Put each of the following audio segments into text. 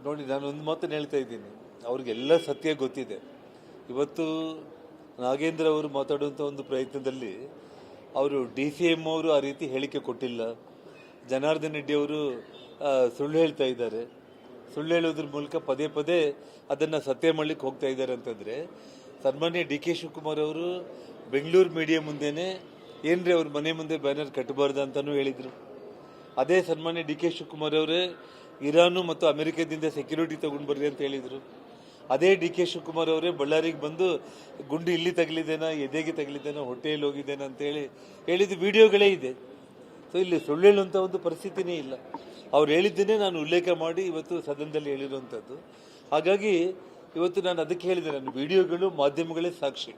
ನೋಡಿ, ನಾನು ಒಂದು ಮಾತನ್ನು ಹೇಳ್ತಾ ಇದ್ದೀನಿ, ಅವ್ರಿಗೆಲ್ಲ ಸತ್ಯ ಗೊತ್ತಿದೆ. ಇವತ್ತು ನಾಗೇಂದ್ರ ಅವರು ಮಾತಾಡುವಂಥ ಒಂದು ಪ್ರಯತ್ನದಲ್ಲಿ ಅವರು DCM ಅವರು ಆ ರೀತಿ ಹೇಳಿಕೆ ಕೊಟ್ಟಿಲ್ಲ. ಜನಾರ್ದನ್ ರೆಡ್ಡಿ ಅವರು ಸುಳ್ಳು ಹೇಳ್ತಾ ಇದ್ದಾರೆ. ಸುಳ್ಳು ಹೇಳೋದ್ರ ಮೂಲಕ ಪದೇ ಪದೇ ಅದನ್ನು ಸತ್ಯ ಮಾಡಲಿಕ್ಕೆ ಹೋಗ್ತಾ ಇದ್ದಾರೆ ಅಂತಂದರೆ, ಸನ್ಮಾನ್ಯ DK ಶಿವಕುಮಾರ್ ಅವರು ಬೆಂಗಳೂರು ಮೀಡಿಯಾ ಮುಂದೆನೇ ಏನ್ರಿ ಅವ್ರ ಮನೆ ಮುಂದೆ ಬ್ಯಾನರ್ ಕಟ್ಟಬಾರ್ದು ಅಂತಲೂ ಹೇಳಿದರು. ಅದೇ ಸನ್ಮಾನ್ಯ DK ಶಿವಕುಮಾರ್ ಅವರೇ ಇರಾನು ಮತ್ತು ಅಮೆರಿಕದಿಂದ ಸೆಕ್ಯೂರಿಟಿ ತಗೊಂಡು ಬರ್ರಿ ಅಂತ ಹೇಳಿದರು. ಅದೇ DK ಶಿವಕುಮಾರ್ ಅವರೇ ಬಳ್ಳಾರಿಗೆ ಬಂದು ಗುಂಡು ಇಲ್ಲಿ ತಗಲಿದ್ದೇನಾ, ಎದೆಗೆ ತಗಲಿದ್ದೇನಾ, ಹೊಟ್ಟೆಯಲ್ಲಿ ಹೋಗಿದ್ದೇನಾ ಅಂತೇಳಿ ಹೇಳಿದ ವಿಡಿಯೋಗಳೇ ಇದೆ. ಸೊ ಇಲ್ಲಿ ಸುಳ್ಳು ಹೇಳುವಂಥ ಒಂದು ಪರಿಸ್ಥಿತಿನೇ ಇಲ್ಲ. ಅವ್ರು ಹೇಳಿದ್ದನ್ನೇ ನಾನು ಉಲ್ಲೇಖ ಮಾಡಿ ಇವತ್ತು ಸದನದಲ್ಲಿ ಹೇಳಿರುವಂಥದ್ದು. ಹಾಗಾಗಿ ಇವತ್ತು ನಾನು ಅದಕ್ಕೆ ಹೇಳಿದೆ, ನನ್ನ ವಿಡಿಯೋಗಳು ಮಾಧ್ಯಮಗಳೇ ಸಾಕ್ಷಿ.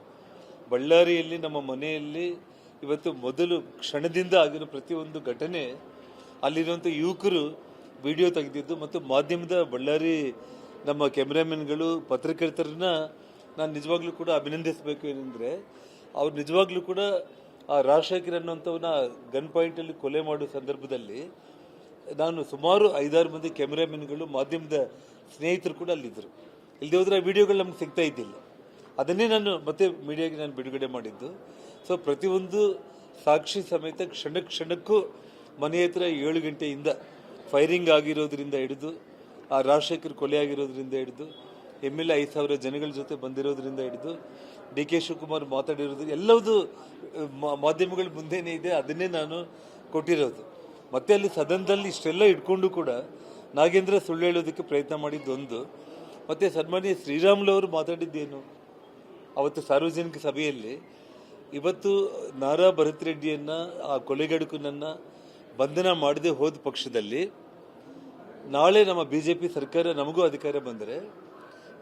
ಬಳ್ಳಾರಿಯಲ್ಲಿ ನಮ್ಮ ಮನೆಯಲ್ಲಿ ಇವತ್ತು ಮೊದಲು ಕ್ಷಣದಿಂದ ಆಗಿರೋ ಪ್ರತಿಯೊಂದು ಘಟನೆ ಅಲ್ಲಿರುವಂಥ ಯುವಕರು ವಿಡಿಯೋ ತೆಗೆದಿದ್ದು ಮತ್ತು ಮಾಧ್ಯಮದ ಬಳ್ಳಾರಿ ನಮ್ಮ ಕ್ಯಾಮ್ರಾಮನ್ಗಳು ಪತ್ರಕರ್ತರನ್ನ ನಾನು ನಿಜವಾಗ್ಲೂ ಕೂಡ ಅಭಿನಂದಿಸಬೇಕು. ಏನಂದರೆ ಅವ್ರು ನಿಜವಾಗ್ಲೂ ಕೂಡ ಆ ರಾಜಶೇಖರ್ ಅನ್ನೋಂಥವನ್ನ ಗನ್ ಪಾಯಿಂಟಲ್ಲಿ ಕೊಲೆ ಮಾಡೋ ಸಂದರ್ಭದಲ್ಲಿ ನಾನು ಸುಮಾರು 5-6 ಮಂದಿ ಕ್ಯಾಮ್ರಾಮನ್ಗಳು ಮಾಧ್ಯಮದ ಸ್ನೇಹಿತರು ಕೂಡ ಅಲ್ಲಿದ್ದರು. ಇಲ್ಲದೆ ಹೋದರೆ ಆ ವಿಡಿಯೋಗಳು ನಮ್ಗೆ ಸಿಗ್ತಾ ಇದ್ದಿಲ್ಲ. ಅದನ್ನೇ ನಾನು ಮತ್ತೆ ಮೀಡಿಯಾಗೆ ನಾನು ಬಿಡುಗಡೆ ಮಾಡಿದ್ದು. ಸೊ ಪ್ರತಿಯೊಂದು ಸಾಕ್ಷಿ ಸಮೇತ ಕ್ಷಣ ಕ್ಷಣಕ್ಕೂ ಮನೆ ಹತ್ರ 7 ಗಂಟೆಯಿಂದ ಫೈರಿಂಗ್ ಆಗಿರೋದ್ರಿಂದ ಹಿಡಿದು ಆ ರಾಜಶೇಖರ್ ಕೊಲೆ ಆಗಿರೋದ್ರಿಂದ ಹಿಡಿದು MLA 5,000 ಜನಗಳ ಜೊತೆ ಬಂದಿರೋದ್ರಿಂದ ಹಿಡಿದು DK ಶಿವಕುಮಾರ್ ಮಾತಾಡಿರೋದು ಎಲ್ಲವೂ ಮಾಧ್ಯಮಗಳ ಮುಂದೆನೇ ಇದೆ. ಅದನ್ನೇ ನಾನು ಕೊಟ್ಟಿರೋದು. ಮತ್ತೆ ಅಲ್ಲಿ ಸದನದಲ್ಲಿ ಇಷ್ಟೆಲ್ಲ ಇಟ್ಕೊಂಡು ಕೂಡ ನಾಗೇಂದ್ರ ಸುಳ್ಳು ಹೇಳೋದಕ್ಕೆ ಪ್ರಯತ್ನ ಮಾಡಿದ್ದೊಂದು. ಮತ್ತು ಸನ್ಮಾನ್ಯ ಶ್ರೀರಾಮುಲು ಅವರು ಮಾತಾಡಿದ್ದೇನು ಅವತ್ತು ಸಾರ್ವಜನಿಕ ಸಭೆಯಲ್ಲಿ, ಇವತ್ತು ನಾರಾ ಭರತ್ ರೆಡ್ಡಿಯನ್ನು, ಆ ಕೊಲೆಗಡುಕನನ್ನು ಬಂಧನ ಮಾಡದೆ ಹೋದ ಪಕ್ಷದಲ್ಲಿ ನಾಳೆ ನಮ್ಮ BJP ಸರ್ಕಾರ ನಮಗೂ ಅಧಿಕಾರ ಬಂದರೆ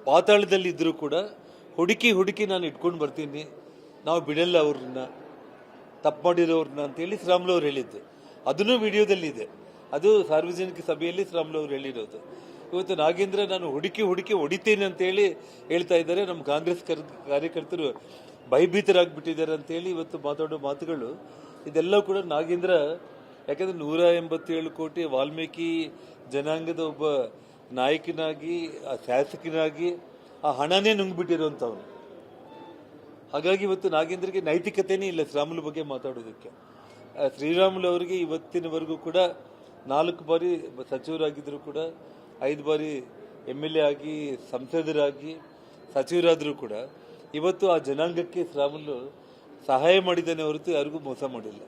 ಪಾತಾಳದಲ್ಲಿ ಇದ್ದರೂ ಕೂಡ ಹುಡುಕಿ ನಾನು ಇಟ್ಕೊಂಡು ಬರ್ತೀನಿ, ನಾವು ಬಿಡಲ್ಲ ಅವ್ರನ್ನ, ತಪ್ಪು ಮಾಡಿರೋರನ್ನ ಅಂತೇಳಿ ಶ್ರೀರಾಮುಲು ಅವ್ರು ಹೇಳಿದ್ದು. ಅದನ್ನೂ ವಿಡಿಯೋದಲ್ಲಿದೆ. ಅದು ಸಾರ್ವಜನಿಕ ಸಭೆಯಲ್ಲಿ ಶ್ರೀರಾಮುಲು ಅವ್ರು ಹೇಳಿರೋದು. ಇವತ್ತು ನಾಗೇಂದ್ರ ನಾನು ಹುಡುಕಿ ಹೊಡಿತೇನೆ ಅಂತೇಳಿ ಹೇಳ್ತಾ ಇದ್ದಾರೆ. ನಮ್ಮ ಕಾಂಗ್ರೆಸ್ ಕಾರ್ಯಕರ್ತರು ಭಯಭೀತರಾಗಿಬಿಟ್ಟಿದ್ದಾರೆ ಅಂತೇಳಿ ಇವತ್ತು ಮಾತಾಡೋ ಮಾತುಗಳು ಇದೆಲ್ಲ ಕೂಡ ನಾಗೇಂದ್ರ, ಯಾಕಂದರೆ 187 ಕೋಟಿ ವಾಲ್ಮೀಕಿ ಜನಾಂಗದ ಒಬ್ಬ ನಾಯಕನಾಗಿ, ಶಾಸಕನಾಗಿ ಆ ಹಣನೇ ನುಂಗ್ಬಿಟ್ಟಿರುವಂಥವನು. ಹಾಗಾಗಿ ಇವತ್ತು ನಾಗೇಂದ್ರಗೆ ನೈತಿಕತೆನೇ ಇಲ್ಲ ಶ್ರೀರಾಮುಲು ಬಗ್ಗೆ ಮಾತಾಡೋದಕ್ಕೆ. ಶ್ರೀರಾಮುಲು ಅವರಿಗೆ ಇವತ್ತಿನವರೆಗೂ ಕೂಡ 4 ಬಾರಿ ಸಚಿವರಾಗಿದ್ದರೂ ಕೂಡ, 5 ಬಾರಿ MLA ಆಗಿ, ಸಂಸದರಾಗಿ, ಸಚಿವರಾದರೂ ಕೂಡ ಇವತ್ತು ಆ ಜನಾಂಗಕ್ಕೆ ಶ್ರೀರಾಮುಲು ಸಹಾಯ ಮಾಡಿದ್ದಾನೆ ಹೊರತು ಯಾರಿಗೂ ಮೋಸ ಮಾಡಿಲ್ಲ.